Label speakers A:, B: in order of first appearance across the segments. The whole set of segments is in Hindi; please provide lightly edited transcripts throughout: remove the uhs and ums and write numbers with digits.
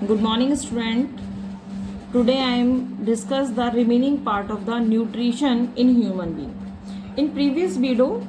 A: Good morning, student. Today I am discuss the remaining part of the nutrition in human being. In previous video,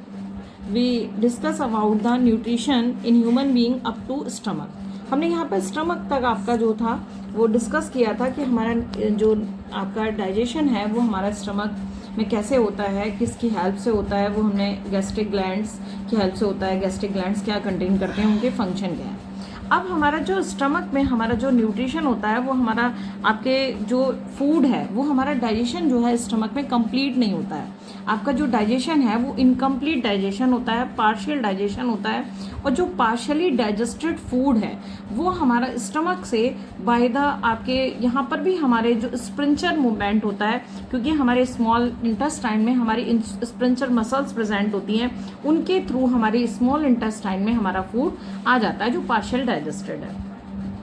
A: we discuss about the nutrition in human being up to stomach. हमने यहाँ पर स्टमक तक आपका जो था वो डिस्कस किया था कि हमारा जो आपका डाइजेशन है वो हमारा स्टमक में कैसे होता है, किसकी हेल्प से होता है, वो हमने गैस्ट्रिक ग्लैंड्स की हेल्प से होता है। गैस्ट्रिक ग्लैंड्स क्या कंटेन करते हैं, उनके फंक्शन क्या है। अब हमारा जो स्टमक में हमारा जो न्यूट्रिशन होता है वो हमारा आपके जो फूड है वो हमारा डाइजेशन जो है स्टमक में कंप्लीट नहीं होता है। आपका जो डाइजेशन है वो इनकम्प्लीट डाइजेशन होता है, पार्शियल डाइजेशन होता है। और जो पार्शियली डाइजेस्टेड फूड है वो हमारा स्टमक से बाय द आपके यहाँ पर भी हमारे जो स्प्रिंचर मूवमेंट होता है, क्योंकि हमारे स्मॉल इंटेस्टाइन में हमारी स्प्रिंचर मसल्स प्रेजेंट होती हैं, उनके थ्रू हमारी स्मॉल इंटेस्टाइन में हमारा फूड आ जाता है जो पार्शियल डाइजेस्टेड है।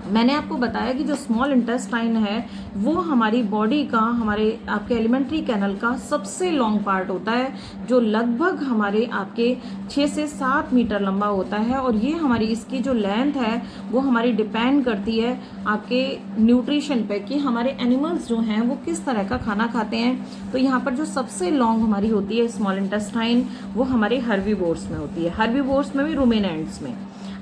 A: मैंने आपको बताया कि जो स्मॉल इंटेस्टाइन है वो हमारी बॉडी का, हमारे आपके एलिमेंट्री कैनल का सबसे लॉन्ग पार्ट होता है, जो लगभग हमारे आपके 6 से 7 मीटर लंबा होता है। और ये हमारी इसकी जो लेंथ है वो हमारी डिपेंड करती है आपके न्यूट्रिशन पे कि हमारे एनिमल्स जो हैं वो किस तरह का खाना खाते हैं। तो यहाँ पर जो सबसे लॉन्ग हमारी होती है स्मॉल इंटेस्टाइन वो हमारे हर्बीवोर्स में होती है, हर्बीवोर्स में भी रुमिनेंट्स में।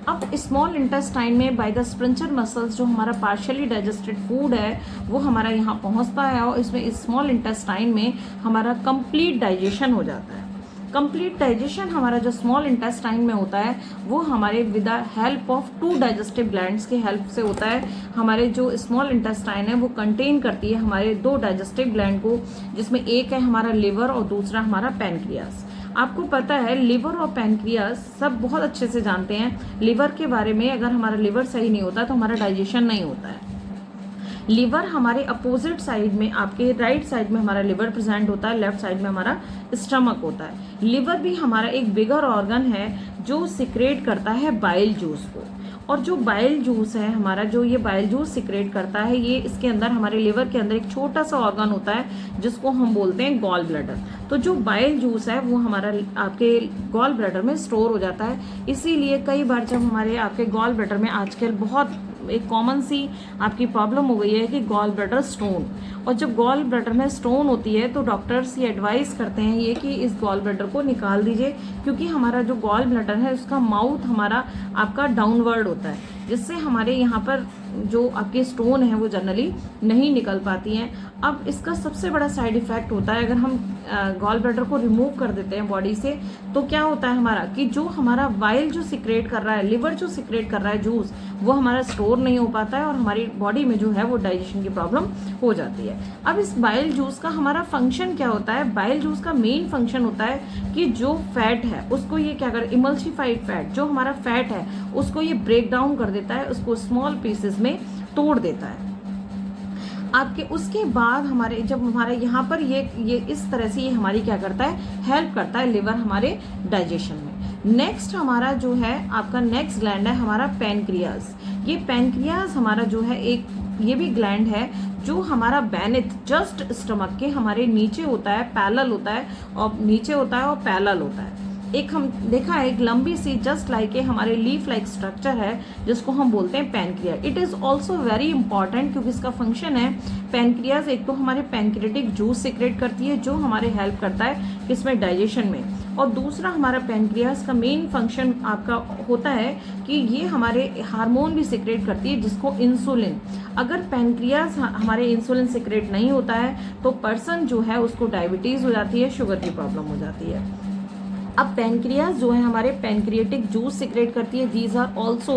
A: अब स्मॉल इंटेस्टाइन में बाय द स्प्रिंचर मसल्स जो हमारा पार्शियली डाइजेस्टेड फूड है वो हमारा यहाँ पहुँचता है और इसमें स्मॉल इंटेस्टाइन में हमारा कंप्लीट डाइजेशन हो जाता है। कंप्लीट डाइजेशन हमारा जो स्मॉल इंटेस्टाइन में होता है वो हमारे with the help of 2 digestive glands की हेल्प से होता है। हमारे जो स्मॉल इंटेस्टाइन है वो कंटेन करती है हमारे 2 डाइजेस्टिव ग्लैंड को, जिसमें एक है हमारा लिवर और दूसरा हमारा पैनक्रियास। आपको पता है लिवर और पैनक्रियास सब बहुत अच्छे से जानते हैं लिवर के बारे में। अगर हमारा लिवर सही नहीं होता तो हमारा डाइजेशन नहीं होता है। लिवर हमारे अपोजिट साइड में, आपके राइट साइड में हमारा लिवर प्रेजेंट होता है, लेफ्ट साइड में हमारा स्टमक होता है। लिवर भी हमारा एक बिगर ऑर्गन है जो सिक्रेट करता है बाइल जूस को। और जो बाइल जूस है हमारा, जो ये बाइल जूस सिक्रेट करता है, ये इसके अंदर हमारे लिवर के अंदर एक छोटा सा ऑर्गन होता है जिसको हम बोलते हैं गॉल ब्लैडर। तो जो बाइल जूस है वो हमारा आपके गॉल ब्लैडर में स्टोर हो जाता है। इसीलिए कई बार जब हमारे आपके गॉल ब्लैडर में आजकल बहुत एक कॉमन सी आपकी प्रॉब्लम हो गई है कि गॉल ब्लैडर स्टोन। और जब गॉल ब्लैडर में स्टोन होती है तो डॉक्टर्स ये एडवाइस करते हैं ये कि इस गॉल ब्लैडर को निकाल दीजिए, क्योंकि हमारा जो गॉल ब्लैडर है उसका माउथ हमारा आपका डाउनवर्ड होता है, जिससे हमारे यहाँ पर जो आपके स्टोन है वो जनरली नहीं निकल पाती हैं। अब इसका सबसे बड़ा साइड इफेक्ट होता है, अगर हम गॉल ब्लैडर को रिमूव कर देते हैं बॉडी से तो क्या होता है हमारा कि जो हमारा बाइल जो सिक्रेट कर रहा है, लिवर जो सिक्रेट कर रहा है जूस, वो हमारा स्टोर नहीं हो पाता है और हमारी बॉडी में जो है वो डाइजेशन की प्रॉब्लम हो जाती है। अब इस बाइल जूस का हमारा फंक्शन क्या होता है? बाइल जूस का मेन फंक्शन होता है कि जो फैट है उसको ये क्या कर, इमल्सिफाइड फैट जो हमारा फैट है उसको ये ब्रेक डाउन कर देता है, उसको स्मॉल पीसेस में तोड़ देता है आपके। उसके बाद हमारे जब हमारे यहाँ पर ये इस तरह से ये हमारी क्या करता है, हेल्प करता है लिवर हमारे डाइजेशन में। नेक्स्ट हमारा जो है आपका नेक्स्ट ग्लैंड है हमारा पैनक्रियास। ये पैनक्रियास हमारा जो है एक ये भी ग्लैंड है जो हमारा बेनिथ जस्ट स्टमक के हमारे नीचे होता है, पैरेलल होता है और नीचे होता है और पैरेलल होता है। एक हम देखा है एक लंबी सी जस्ट लाइक ए हमारे लीफ लाइक स्ट्रक्चर है जिसको हम बोलते हैं pancreas. It is also very important क्योंकि इसका फंक्शन है पैनक्रियास एक तो हमारे पैनक्रियाटिक जूस सिक्रेट करती है जो हमारे हेल्प करता है किसमें, डाइजेशन में। और दूसरा हमारा पैनक्रियास का मेन फंक्शन आपका होता है कि ये हमारे हार्मोन भी सिक्रेट करती है जिसको इंसुलिन। अगर पैनक्रियास हमारे इंसुलिन सिक्रेट नहीं होता है तो पर्सन जो है उसको डायबिटीज़ हो जाती है, शुगर की प्रॉब्लम हो जाती है। अब पैनक्रियास जो है हमारे पैनक्रियाटिक जूस सिक्रेट करती है। These are also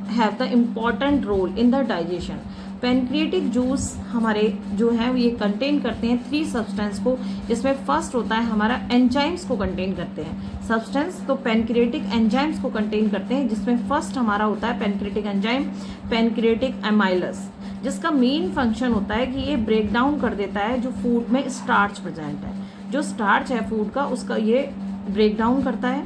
A: have the important role in the digestion. Pancreatic juice हमारे जो है ये कंटेन करते हैं 3 सब्सटेंस को, जिसमें फर्स्ट होता है हमारा एंजाइम्स को कंटेन करते हैं सब्सटेंस। तो पैनक्रियाटिक एंजाइम्स को कंटेन करते हैं जिसमें फर्स्ट हमारा होता है पैनक्रियाटिक एंजाइम पैनक्रियाटिक एमाइलस, जिसका मेन फंक्शन होता है कि ये ब्रेक डाउन कर देता है जो फूड में स्टार्च प्रेजेंट है, जो स्टार्च है फूड का उसका ये ब्रेक डाउन करता है।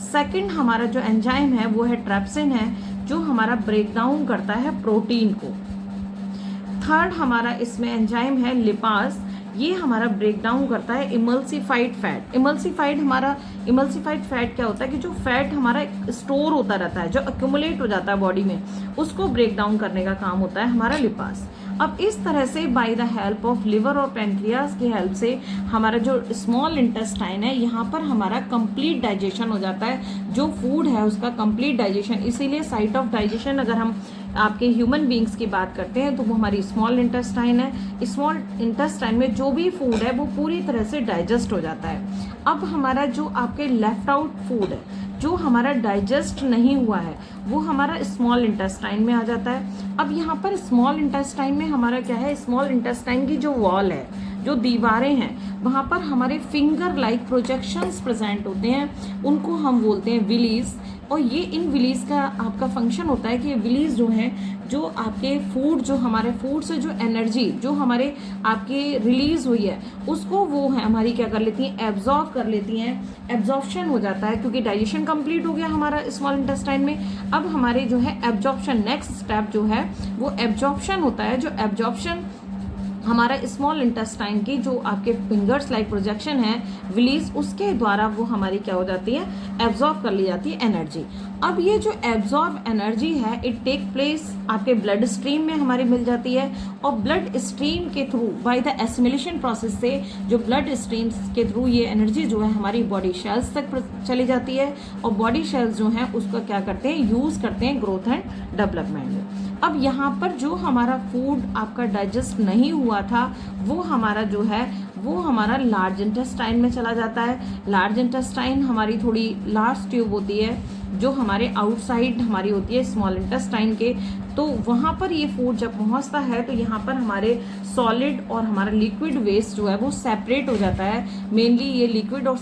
A: सेकंड हमारा जो एंजाइम है वो है ट्रिप्सिन है जो हमारा ब्रेक डाउन करता है प्रोटीन को। थर्ड हमारा इसमें एंजाइम है लिपास। ये हमारा ब्रेक डाउन करता है इमल्सिफाइड फैट। इमल्सिफाइड फैट क्या होता है कि जो फैट हमारा स्टोर होता रहता है, जो अक्यूमुलेट हो जाता है बॉडी में, उसको ब्रेक डाउन करने का काम होता है हमारा लिपास। अब इस तरह से by the help of liver और पेंक्रियाज की हेल्प से हमारा जो स्मॉल इंटेस्टाइन है, यहाँ पर हमारा कंप्लीट डाइजेशन हो जाता है, जो फूड है उसका कंप्लीट डाइजेशन। इसीलिए साइट ऑफ डाइजेशन अगर हम आपके ह्यूमन बींग्स की बात करते हैं तो वो हमारी स्मॉल इंटेस्टाइन है। स्मॉल इंटेस्टाइन में जो भी फूड है वो पूरी तरह से डाइजेस्ट हो जाता है। अब हमारा जो आपके लेफ्ट आउट फूड है, जो हमारा डाइजेस्ट नहीं हुआ है, वो हमारा स्मॉल इंटेस्टाइन में आ जाता है। अब यहाँ पर स्मॉल इंटेस्टाइन में हमारा क्या है, स्मॉल इंटेस्टाइन की जो वॉल है, जो दीवारें हैं, वहाँ पर हमारे फिंगर लाइक प्रोजेक्शंस प्रेजेंट होते हैं, उनको हम बोलते हैं विलीज। और ये इन विलीज का आपका फंक्शन होता है कि ये विलीज जो हैं, जो आपके फूड, जो हमारे फूड से जो एनर्जी जो हमारे आपके रिलीज हुई है, उसको वो है हमारी क्या कर लेती हैं, एब्जॉर्ब कर लेती हैं। एब्जॉर्प्शन हो जाता है क्योंकि डाइजेशन कंप्लीट हो गया हमारा स्मॉल इंटेस्टाइन में। अब हमारे जो है एब्जॉर्प्शन, नेक्स्ट स्टेप जो है वो एब्जॉर्प्शन होता है। जो एब्जॉर्प्शन हमारा स्मॉल इंटेस्टाइन की जो आपके फिंगर्स लाइक प्रोजेक्शन है विलीज, उसके द्वारा वो हमारी क्या हो जाती है, एब्जॉर्ब कर ली जाती है एनर्जी। अब ये जो एब्जॉर्ब एनर्जी है, इट टेक प्लेस आपके ब्लड स्ट्रीम में हमारी मिल जाती है। और ब्लड स्ट्रीम के through by the assimilation process से जो ब्लड स्ट्रीम के थ्रू ये एनर्जी जो है हमारी बॉडी शेल्स तक चली जाती है। और बॉडी शेल्स जो हैं उसका क्या करते हैं, यूज करते हैं ग्रोथ एंड डेवलपमेंट में। अब यहाँ पर जो हमारा फूड आपका डाइजेस्ट नहीं हुआ था, वो हमारा जो है वो हमारा लार्ज इंटेस्टाइन में चला जाता है। लार्ज इंटेस्टाइन हमारी थोड़ी लार्ज ट्यूब होती है, जो हमारे आउटसाइड हमारी होती है स्मॉल इंटेस्टाइन के। तो वहाँ पर ये फूड जब पहुँचता है तो यहाँ पर हमारे सॉलिड और हमारा लिक्विड वेस्ट जो है वो सेपरेट हो जाता है। मेनली ये लिक्विड और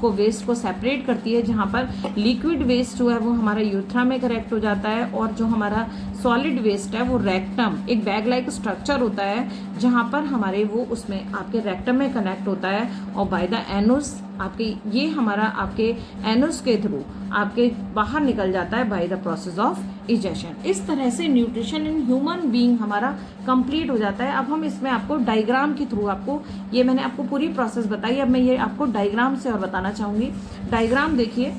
A: वेस्ट को सेपरेट करती है, जहाँ पर लिक्विड वेस्ट जो है वो हमारा यूथ्रा में करेक्ट हो जाता है, और जो हमारा सॉलिड वेस्ट है वो रेक्टम, एक बैग लाइक स्ट्रक्चर होता है जहाँ पर हमारे वो उसमें आपके रेक्टम में कनेक्ट होता है। और बाय द एनुस आपके ये हमारा आपके एनुस के थ्रू आपके बाहर निकल जाता है by the process of egestion. इस तरह से न्यूट्रिशन इन ह्यूमन बीइंग हमारा कंप्लीट हो जाता है। अब हम इसमें आपको डायग्राम के थ्रू, आपको ये मैंने आपको पूरी प्रोसेस बताई, अब मैं ये आपको डायग्राम से और बताना चाहूँगी। डायग्राम देखिए,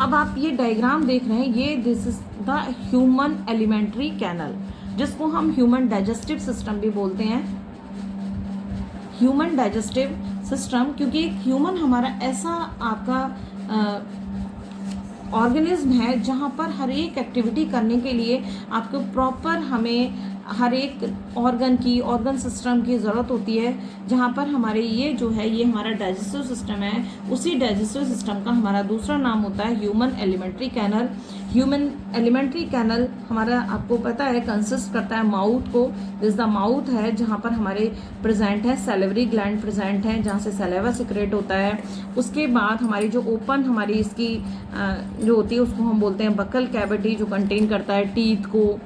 A: अब आप ये डायग्राम देख रहे हैं, ये this is the human alimentary canal, जिसको हम ह्यूमन डाइजेस्टिव सिस्टम भी बोलते हैं। ह्यूमन डाइजेस्टिव सिस्टम क्योंकि एक ह्यूमन हमारा ऐसा आपका ऑर्गेनिज्म है जहाँ पर हर एक एक्टिविटी करने के लिए आपको प्रॉपर हमें हर एक ऑर्गन सिस्टम की ज़रूरत होती है। जहाँ पर हमारे ये जो है ये हमारा डाइजेस्टिव सिस्टम है, उसी डाइजेस्टिव सिस्टम का हमारा दूसरा नाम होता है human alimentary canal. Human alimentary canal हमारा आपको पता है कंसिस्ट करता है माउथ को। दिस द माउथ है जहाँ पर हमारे प्रेजेंट है सैलिवरी ग्लैंड प्रेजेंट है, जहाँ से सैलेवा सिक्रेट होता है। उसके बाद हमारी जो ओपन हमारी इसकी जो होती है उसको हम बोलते हैं बकल कैविटी, जो कंटेन करता है टीथ को,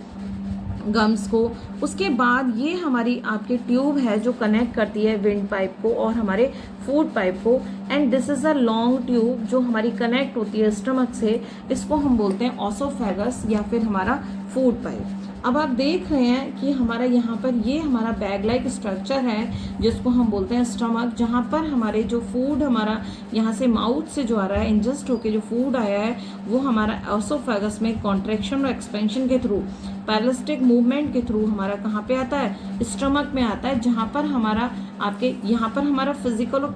A: गम्स को। उसके बाद ये हमारी आपकी ट्यूब है जो कनेक्ट करती है विंड पाइप को और हमारे फूड पाइप को। And this is a long tube जो हमारी कनेक्ट होती है स्टमक से, इसको हम बोलते हैं ऑसोफेगस या फिर हमारा फूड पाइप। अब आप देख रहे हैं कि हमारा यहाँ पर ये हमारा बैग लाइक स्ट्रक्चर है जिसको हम बोलते हैं स्टमक, जहाँ पर हमारे जो फूड हमारा यहाँ से माउथ से जो आ रहा है, इंजेस्ट होके जो फूड आया है वो हमारा ऑसोफेगस में कॉन्ट्रैक्शन और एक्सपेंशन के थ्रू, पैरालिस्टिक मूवमेंट के थ्रू हमारा कहाँ पे आता है, स्टमक में आता है। जहाँ पर हमारा आपके यहाँ पर हमारा फिजिकल और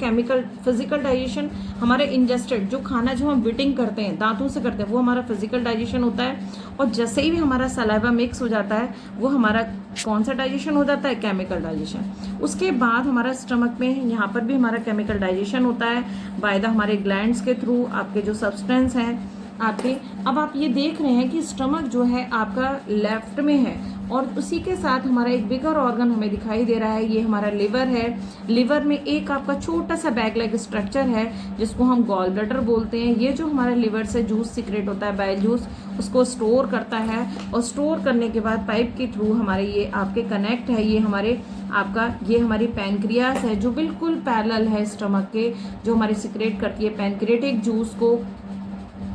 A: फिजिकल डाइजेशन, हमारे इंजेस्टेड जो खाना जो हम विटिंग करते हैं दांतों से करते हैं वो हमारा फिजिकल डाइजेशन होता है। और जैसे ही भी हमारा सलाइवा मिक्स हो जाता है वो हमारा कौन सा डाइजेशन हो जाता है, केमिकल डाइजेशन। उसके बाद हमारा स्टमक में यहाँ पर भी हमारा केमिकल डाइजेशन होता है बाय द हमारे ग्लैंड्स के थ्रू, आपके जो सब्सटेंस हैं आपके। अब आप ये देख रहे हैं कि स्टमक जो है आपका लेफ्ट में है और उसी के साथ हमारा एक बिगर ऑर्गन हमें दिखाई दे रहा है, ये हमारा लिवर है। लिवर में एक आपका छोटा सा बैग लाइक स्ट्रक्चर है जिसको हम गॉल ब्लैडर बोलते हैं। ये जो हमारा लिवर से जूस सिक्रेट होता है, बाइल जूस, उसको स्टोर करता है और स्टोर करने के बाद पाइप के थ्रू हमारे ये आपके कनेक्ट है, ये हमारे आपका ये हमारी पैनक्रियास है जो बिल्कुल पैरेलल है स्टमक के, जो हमारी सिक्रेट करती है पैनक्रिएटिक जूस को।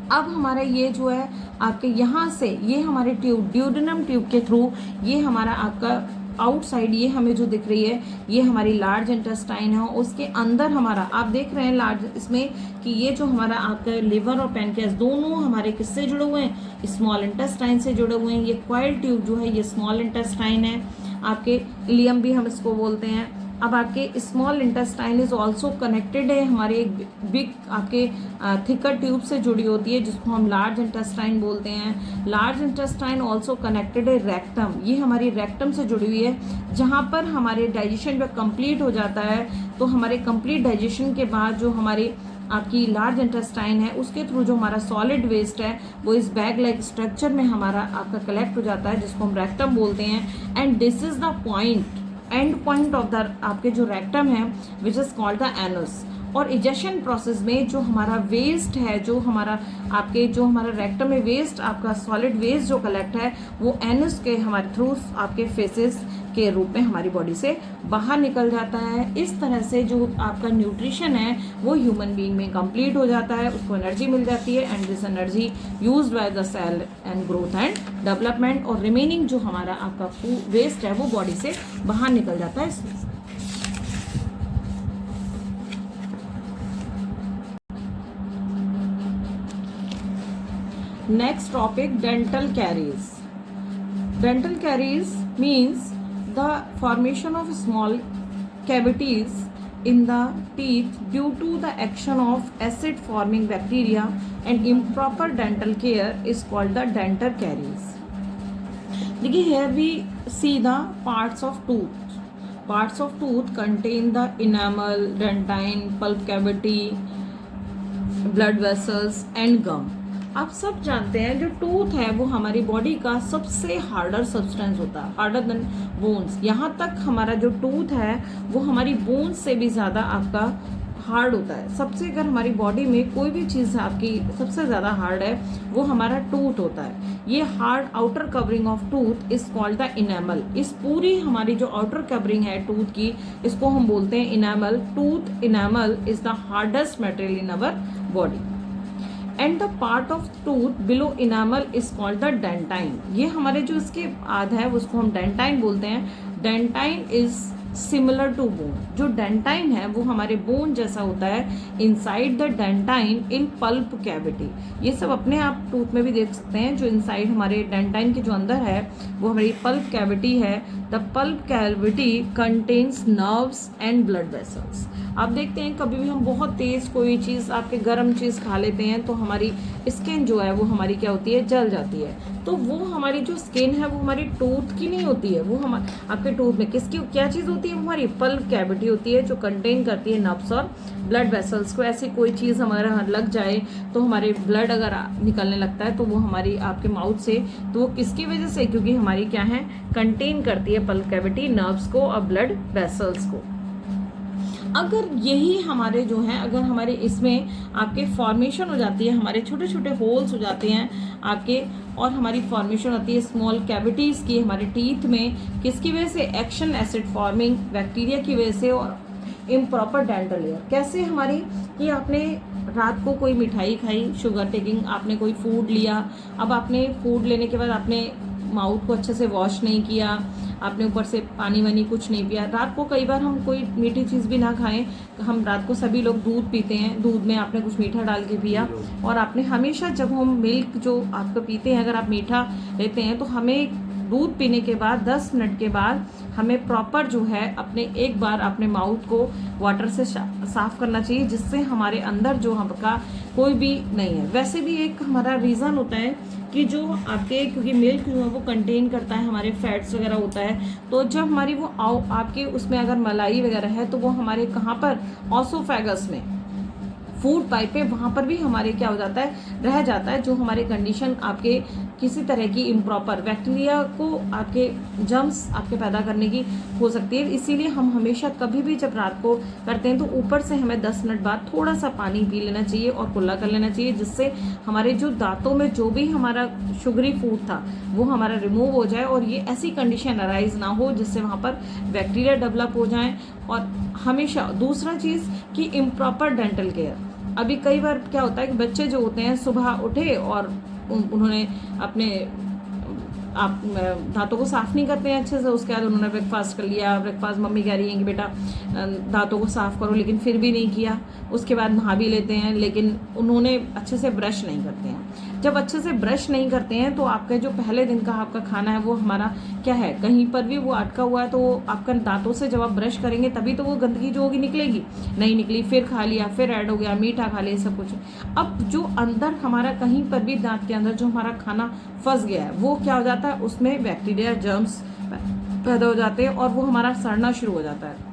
A: अब हमारा ये जो है आपके यहाँ से ये हमारे ट्यूब ड्यूडेनम ट्यूब के थ्रू ये हमारा आपका आउटसाइड ये हमें जो दिख रही है ये हमारी लार्ज इंटेस्टाइन है। उसके अंदर हमारा आप देख रहे हैं लार्ज इसमें कि ये जो हमारा आपका लिवर और पैनक्रियास दोनों हमारे किससे जुड़े हुए हैं, स्मॉल इंटेस्टाइन से जुड़े हुए हैं। ये कॉइल ट्यूब जो है ये स्मॉल इंटेस्टाइन है, आपके इलियम भी हम इसको बोलते हैं। अब आपके small intestine is also connected है हमारे एक बिग आपके थिकर ट्यूब से जुड़ी होती है जिसको हम लार्ज इंटेस्टाइन बोलते हैं। लार्ज इंटेस्टाइन ऑल्सो कनेक्टेड है रेक्टम, ये हमारी रेक्टम से जुड़ी हुई है जहाँ पर हमारे डाइजेशन जब कंप्लीट हो जाता है तो हमारे कंप्लीट डाइजेशन के बाद जो हमारी आपकी लार्ज इंटेस्टाइन है उसके थ्रू जो हमारा सॉलिड वेस्ट है वो इस बैग लाइक स्ट्रक्चर में हमारा आपका कलेक्ट हो जाता है जिसको हम रेक्टम बोलते हैं। And this is the point and point of the आपके जो रेक्टम है which is called the anus. और इजेक्शन प्रोसेस में जो हमारा वेस्ट है जो हमारा रेक्टम में वेस्ट आपका सॉलिड वेस्ट जो कलेक्ट है वो एनस के हमारे थ्रू आपके फेसेस के रूप में हमारी बॉडी से बाहर निकल जाता है। इस तरह से जो आपका न्यूट्रिशन है वो ह्यूमन बीइंग में कंप्लीट हो जाता है, उसको एनर्जी मिल जाती है and this energy used by the cell and growth and development. और रिमेनिंग जो हमारा आपका फूड वेस्ट है वो बॉडी से बाहर निकल जाता है इसमें। Next topic, dental caries. Dental caries means the formation of small cavities in the teeth due to the action of acid forming bacteria and improper dental care is called the dental caries. देखिए here we see the parts of tooth. Parts of tooth contain the enamel, dentine, pulp cavity, blood vessels and gum. आप सब जानते हैं जो टूथ है वो हमारी बॉडी का सबसे हार्डर सब्सटेंस होता है, हार्डर देन बोन्स। यहाँ तक हमारा जो टूथ है वो हमारी बोन्स से भी ज़्यादा आपका हार्ड होता है। सबसे अगर हमारी बॉडी में कोई भी चीज़ आपकी सबसे ज़्यादा हार्ड है वो हमारा टूथ होता है। ये hard outer covering of tooth is called the enamel. इस पूरी हमारी जो आउटर कवरिंग है टूथ की इसको हम बोलते हैं enamel. Tooth enamel is the hardest material in our body and the part of tooth below enamel is called the dentine. ये हमारे जो इसके आध है उसको हम डेंटाइन बोलते हैं। Dentine is similar to bone. जो डेंटाइन है वो हमारे बोन जैसा होता है। Inside the dentine in pulp cavity, ये सब अपने आप टूथ में भी देख सकते हैं। जो इनसाइड हमारे डेंटाइन के जो अंदर है वो हमारी पल्प कैविटी है। The pulp cavity contains nerves and blood vessels. आप देखते हैं कभी भी हम बहुत तेज़ कोई चीज़ आपके गर्म चीज़ खा लेते हैं तो हमारी स्किन जो है वो हमारी क्या होती है, जल जाती है। तो वो हमारी जो स्किन है वो हमारी टूथ की नहीं होती है, वो आपके टूथ में किसकी क्या चीज़ होती है, वो हमारी पल्प कैविटी होती है जो कंटेन करती है नर्व्स और ब्लड वेसल्स को। ऐसी कोई चीज़ हमारे यहाँ लग जाए तो हमारे ब्लड अगर निकलने लगता है तो वो हमारी आपके माउथ से, तो वो किसकी वजह से, क्योंकि हमारी क्या है कंटेन करती है पल्प कैविटी नर्व्स को और ब्लड वेसल्स को। अगर यही हमारे जो हैं अगर हमारे इसमें आपके फॉर्मेशन हो जाती है, हमारे छोटे छोटे होल्स हो जाते हैं आपके, और हमारी फॉर्मेशन होती है स्मॉल कैविटीज़ की हमारे टीथ में, किसकी वजह से, एक्शन एसिड फॉर्मिंग बैक्टीरिया की वजह से और इम्प्रॉपर डेंटल लेयर। कैसे हमारी कि आपने रात को कोई मिठाई खाई, शुगर टेकिंग, आपने कोई फूड लिया, अब आपने फूड लेने के बाद आपने माउथ को अच्छे से वॉश नहीं किया, आपने ऊपर से पानी वानी कुछ नहीं पिया। रात को कई बार हम कोई मीठी चीज़ भी ना खाएं, हम रात को सभी लोग दूध पीते हैं, दूध में आपने कुछ मीठा डाल के पिया, और आपने हमेशा जब हम मिल्क जो आपको पीते हैं अगर आप मीठा लेते हैं तो हमें दूध पीने के बाद 10 मिनट के बाद हमें प्रॉपर जो है अपने एक बार अपने माउथ को वाटर से साफ करना चाहिए, जिससे हमारे अंदर जो आपका कोई भी नहीं है। वैसे भी एक हमारा रीज़न होता है कि जो आपके, क्योंकि मिल्क जो है वो कंटेन करता है हमारे फैट्स वगैरह होता है, तो जब हमारी वो आपके उसमें अगर मलाई वगैरह है तो वो हमारे कहाँ पर, ऑसोफेगस में, फूड पाइप पे, वहाँ पर भी हमारे क्या हो जाता है, रह जाता है, जो हमारे कंडीशन आपके किसी तरह की इम्प्रॉपर बैक्टीरिया को आपके जर्म्स आपके पैदा करने की हो सकती है। इसीलिए हम हमेशा कभी भी जब रात को करते हैं तो ऊपर से हमें 10 मिनट बाद थोड़ा सा पानी पी लेना चाहिए और कुल्ला कर लेना चाहिए, जिससे हमारे जो दांतों में जो भी हमारा शुगरी फूड था वो हमारा रिमूव हो जाए और ये ऐसी कंडीशन अराइज ना हो जिससे वहाँ पर बैक्टीरिया डेवलप हो जाए। और हमेशा दूसरा चीज़ कि इम्प्रॉपर डेंटल केयर। अभी कई बार क्या होता है कि बच्चे जो होते हैं सुबह उठे और उन्होंने अपने आप दांतों को साफ़ नहीं करते हैं अच्छे से, उसके बाद उन्होंने ब्रेकफास्ट कर लिया, ब्रेकफास्ट मम्मी कह रही हैं कि बेटा दांतों को साफ़ करो, लेकिन फिर भी नहीं किया, उसके बाद नहा भी लेते हैं, लेकिन उन्होंने अच्छे से ब्रश नहीं करते हैं। जब अच्छे से ब्रश नहीं करते हैं तो आपका जो पहले दिन का आपका खाना है वो हमारा क्या है, कहीं पर भी वो अटका हुआ है, तो वो आपका दांतों से जब आप ब्रश करेंगे तभी तो वो गंदगी जो होगी निकलेगी, नहीं निकली, फिर खा लिया, फिर ऐड हो गया, मीठा खा लिया, सब कुछ। अब जो अंदर हमारा कहीं पर भी दांत के अंदर जो हमारा खाना फंस गया है वो क्या हो जाता है, उसमें बैक्टीरिया जर्म्स पैदा हो जाते हैं और वो हमारा सड़ना शुरू हो जाता है,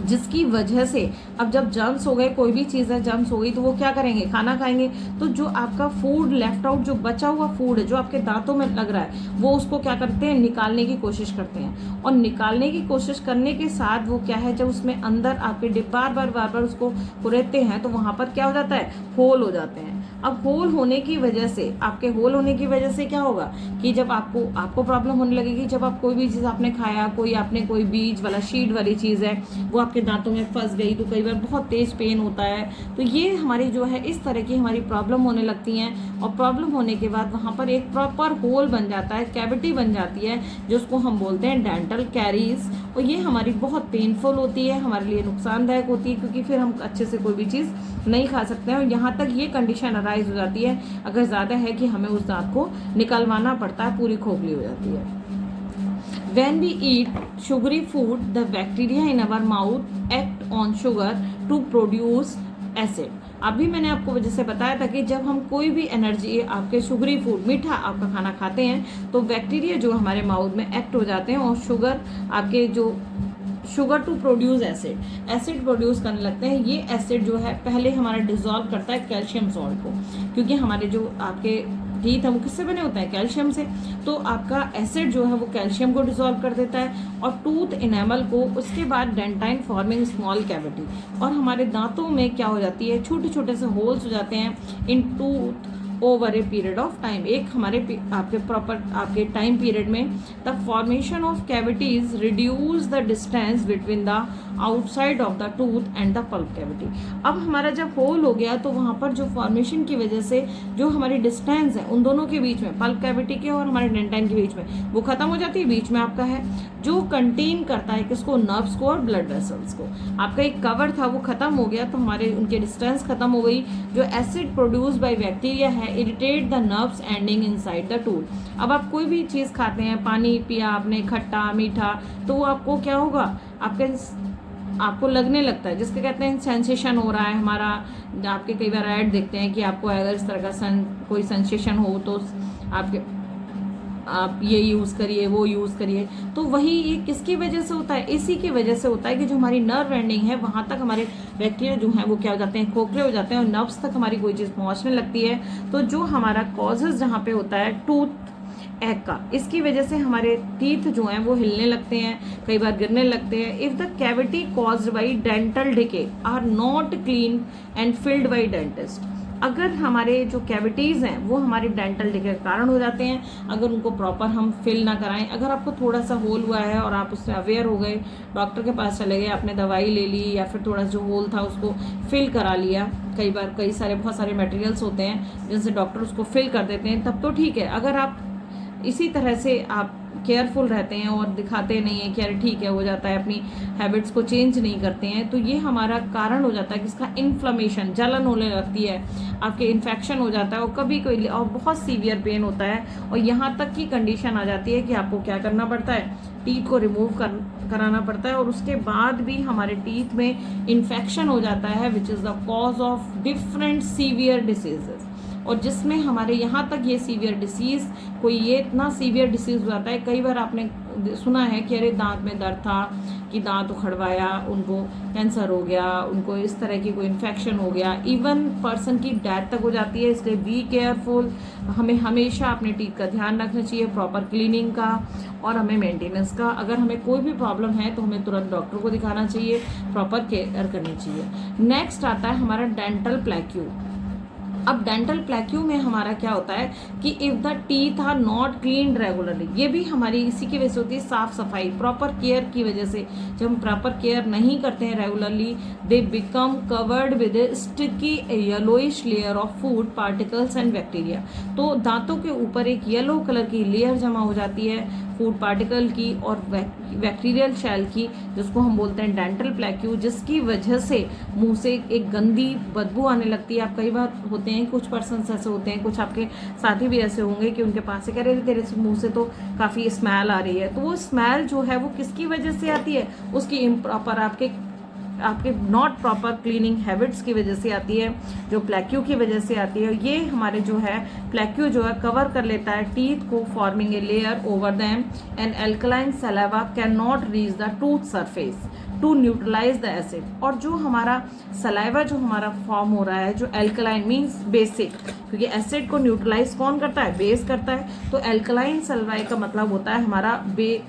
A: जिसकी वजह से अब जब जर्म्स हो गए, कोई भी चीज़ है जर्म्स हो गई, तो वो क्या करेंगे, खाना खाएंगे, तो जो आपका फूड लेफ्ट आउट, जो बचा हुआ फूड है जो आपके दांतों में लग रहा है, वो उसको क्या करते हैं, निकालने की कोशिश करते हैं। और निकालने की कोशिश करने के साथ वो क्या है, जब उसमें अंदर आपके बार बार उसको कुरेदते हैं तो वहां पर क्या हो जाता है, होल हो जाते हैं। अब होल होने की वजह से, आपके होल होने की वजह से क्या होगा कि जब आपको प्रॉब्लम होने लगेगी, जब आप कोई भी चीज़ आपने खाया, कोई बीज वाला शीट वाली चीज़ है वो आपके दांतों में फंस गई, तो कई बार बहुत तेज पेन होता है। तो ये हमारी जो है इस तरह की हमारी प्रॉब्लम होने लगती हैं, और प्रॉब्लम होने के बाद वहाँ पर एक प्रॉपर होल बन जाता है, कैविटी बन जाती है, जिसको हम बोलते हैं डेंटल कैरीज। और ये हमारी बहुत पेनफुल होती है, हमारे लिए नुकसानदायक होती है, क्योंकि फिर हम अच्छे से कोई भी चीज़ नहीं खा सकते हैं। और यहाँ तक ये कंडीशन अराइज हो जाती है अगर ज़्यादा है कि हमें उस दांत को निकलवाना पड़ता है, पूरी खोखली हो जाती है। When we eat sugary food, the bacteria in our mouth act on sugar to produce acid. अभी मैंने आपको जैसे बताया था कि जब हम कोई भी एनर्जी, आपके शुगरी फूड, मीठा आपका खाना खाते हैं, तो बैक्टीरिया जो हमारे माउथ में एक्ट हो जाते हैं और sugar to produce acid produce करने लगते हैं। ये एसिड जो है पहले हमारा डिजोल्व करता है कैल्शियम सॉल्ट को, क्योंकि हमारे जो आपके टीथ है वो किससे बने होते हैं, कैल्शियम से। तो आपका एसिड जो है वो कैल्शियम को डिसॉल्व कर देता है और टूथ इनेमल को, उसके बाद डेंटाइन फॉर्मिंग स्मॉल कैविटी, और हमारे दांतों में क्या हो जाती है, छोटे छोटे से होल्स हो जाते हैं in tooth over a period of time. एक हमारे आपके टाइम पीरियड में the formation of cavities reduce the distance between the outside of the tooth and the pulp cavity. अब हमारा जब होल हो गया तो वहाँ पर जो फॉर्मेशन की वजह से जो हमारी डिस्टेंस है उन दोनों के बीच में, पल्प कैविटी के और हमारे डेंटाइन के बीच में, वो खत्म हो जाती है। बीच में आपका है जो कंटेन करता है किसको, नर्व्स को और ब्लड वेसल्स को। आपका एक कवर था वो खत्म हो गया, तो हमारे उनके डिस्टेंस खत्म हो गई। जो एसिड प्रोड्यूस बाय बैक्टीरिया है irritate the nerves ending inside the tooth. अब आप कोई भी चीज़ खाते हैं, पानी पिया आपने, खट्टा मीठा, तो वो आपको क्या होगा, आपको लगने लगता है, जिसके कहते हैं सेंसेशन हो रहा है हमारा। आपके कई बार ऐड देखते हैं कि आपको अगर इस तरह का कोई सेंसेशन हो तो आप ये यूज़ करिए, वो यूज़ करिए। तो वही ये किसकी वजह से होता है, इसी की वजह से होता है कि जो हमारी नर्व एंडिंग है वहाँ तक हमारे बैक्टीरिया जो है वो क्या हो जाते हैं, खोखले हो जाते हैं और नर्व्स तक हमारी कोई चीज़ पहुँचने लगती है। तो जो हमारा कॉजेज जहाँ पे होता है टूथ एक का, इसकी वजह से हमारे टीथ जो हैं वो हिलने लगते हैं, कई बार गिरने लगते हैं। If the cavity caused by dental decay are not clean and filled by dentist, अगर हमारे जो कैविटीज़ हैं वो हमारे डेंटल डिके के कारण हो जाते हैं, अगर उनको प्रॉपर हम फिल ना कराएं। अगर आपको थोड़ा सा होल हुआ है और आप उससे अवेयर हो गए, डॉक्टर के पास चले गए, आपने दवाई ले ली या फिर थोड़ा जो होल था उसको फिल करा लिया, कई बार बहुत सारे मटेरियल्स होते हैं जिनसे डॉक्टर उसको फिल कर देते हैं, तब तो ठीक है। अगर आप इसी तरह से आप केयरफुल रहते हैं और दिखाते नहीं है कि अरे ठीक है हो जाता है, अपनी हैबिट्स को चेंज नहीं करते हैं, तो ये हमारा कारण हो जाता है कि इसका इन्फ्लेमेशन, जलन होने लगती है, आपके इन्फेक्शन हो जाता है और कभी कोई और बहुत सीवियर पेन होता है। और यहाँ तक की कंडीशन आ जाती है कि आपको क्या करना पड़ता है, टीथ को रिमूव कराना पड़ता है। और उसके बाद भी हमारे टीथ में इन्फेक्शन हो जाता है which is the cause of different severe diseases. और जिसमें हमारे यहाँ तक ये सीवियर डिसीज़, कोई ये इतना सीवियर डिसीज़ हो जाता है, कई बार आपने सुना है कि अरे दांत में दर्द था, कि दांत उखड़वाया, उनको कैंसर हो गया, उनको इस तरह की कोई इन्फेक्शन हो गया, इवन पर्सन की डेथ तक हो जाती है। इसलिए बी केयरफुल, हमें हमेशा अपने टीथ का ध्यान रखना चाहिए, प्रॉपर क्लीनिंग का और हमें मेंटेनेंस का। अगर हमें कोई भी प्रॉब्लम है तो हमें तुरंत डॉक्टर को दिखाना चाहिए, प्रॉपर केयर करनी चाहिए। नेक्स्ट आता है हमारा डेंटल प्लैक्यू। अब डेंटल प्लेक्यू में हमारा क्या होता है कि if the teeth are not clean regularly, ये भी हमारी इसी की वजह से होती है, साफ सफाई प्रॉपर केयर की वजह से। जब हम प्रॉपर केयर नहीं करते हैं regularly, they become covered with A sticky yellowish layer of food particles and bacteria. तो दांतों के ऊपर एक येलो कलर की लेयर जमा हो जाती है फूड पार्टिकल की और बैक्टीरियल शेल की, जिसको हम बोलते हैं डेंटल प्लेक्यू, जिसकी वजह से मुंह से एक गंदी बदबू आने लगती है। आप कई बार होते हैं, कुछ पर्सन ऐसे होते हैं, कुछ आपके साथी भी ऐसे होंगे कि उनके पास से कह रहे थे तेरे मुंह से तो काफ़ी स्मेल आ रही है। तो वो स्मेल जो है वो किसकी वजह से आती है? उसकी इम्प्रॉपर आपके नॉट प्रॉपर क्लीनिंग हैबिट्स की वजह से आती है, जो प्लेक्यू की वजह से आती है। ये हमारे जो है प्लेक्यू जो है कवर कर लेता है टीथ को, forming a layer over them, and alkaline saliva can not reach the tooth surface to neutralize the acid. और जो हमारा सलाइवा जो हमारा फॉर्म हो रहा है, जो एल्कलाइन मीन्स बेसिक, क्योंकि एसिड को न्यूट्रलाइज कौन करता है? बेस करता है। तो एल्कलाइन सलाइवा का मतलब होता है हमारा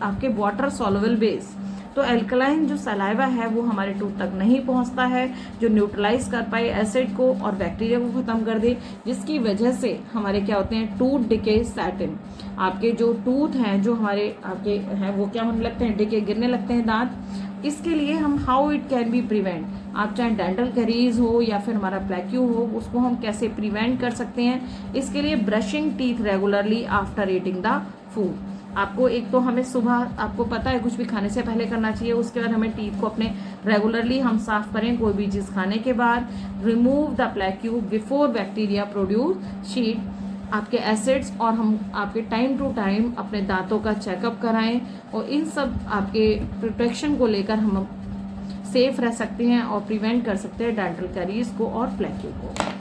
A: आपके वाटर सॉल्युबल बेस। तो एल्कलाइन जो सलाइवा है वो हमारे टूथ तक नहीं पहुंचता है, जो न्यूट्रलाइज कर पाए एसिड को और बैक्टीरिया को खत्म कर दे, जिसकी वजह से हमारे क्या होते हैं? Tooth decay satin. आपके जो टूथ हैं जो हमारे आपके हैं वो क्या होने लगते हैं? डिके, गिरने लगते हैं दांत। इसके लिए हम how it can be prevent, आप चाहे डेंटल कैरीज हो या फिर हमारा प्लेक्यू हो, उसको हम कैसे प्रिवेंट कर सकते हैं? इसके लिए brushing teeth regularly after eating the food. आपको एक तो हमें सुबह, आपको पता है, कुछ भी खाने से पहले करना चाहिए। उसके बाद हमें टीथ को अपने रेगुलरली हम साफ करें कोई भी चीज़ खाने के बाद। Remove the plaque before bacteria produce शीट आपके एसिड्स, और हम आपके टाइम टू टाइम अपने दांतों का चेकअप कराएं। और इन सब आपके प्रोटेक्शन को लेकर हम सेफ रह सकते हैं और प्रिवेंट कर सकते हैं डेंटल कैरीज को और प्लेक्यू को।